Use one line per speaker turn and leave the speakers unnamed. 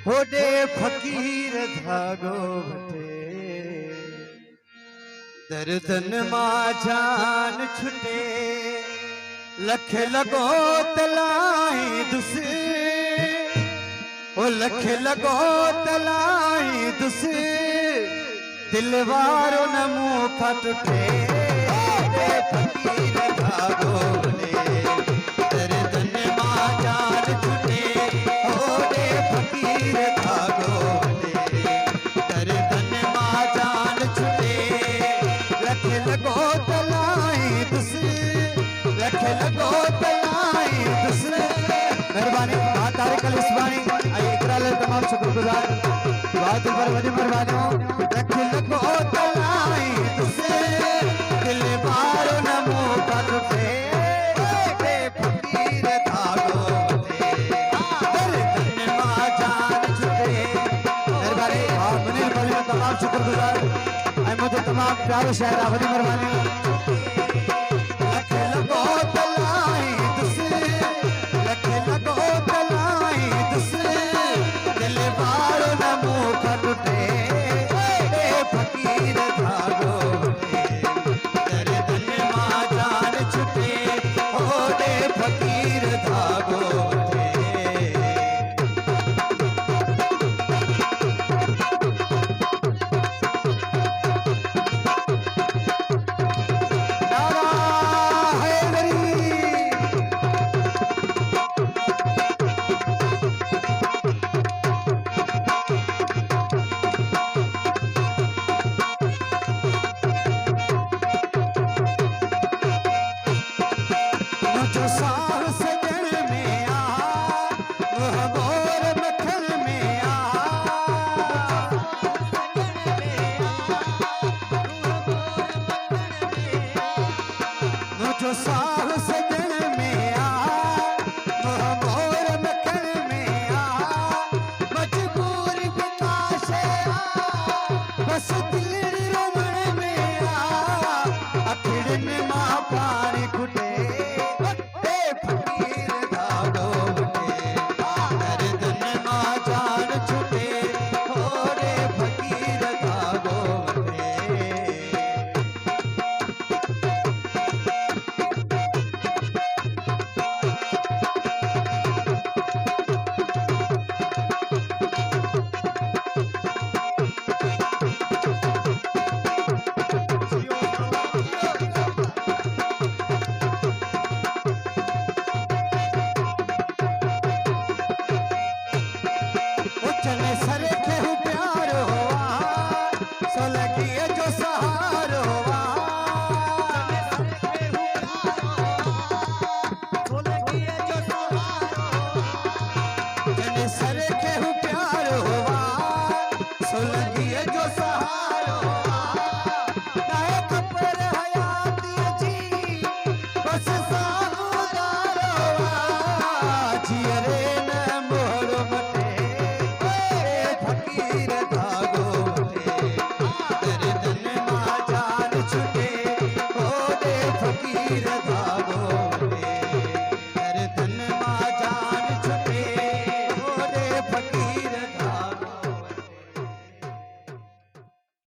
होडे फकीर धागो वठे दर्दन मां जान छुटे लख लगो तलाई दुस ओ लख लगो तलाई दुस दिलवारो न मुंह खटुटे फकीर धागो वठे दर्दन मां जान छुटे होडे फकीर धागो वठे दर्दन मां जान छुटे लख लगो तलाई दुस लख लगो तलाई दुस मेहरबानी तारिक अली इस्मानी आई इकराल तमाम शुक्रगुजार बात पर वडी मेहरबानी लख लगो तलाई दुस दिल मारो न मुंह काटे फकीर धागो वठे दर्दन मां जान छुटे मेहरबानी मुनीर भाई तमाम शुक्रगुजार आई मुझे तमाम प्यारे शायर वडी मेहरबानी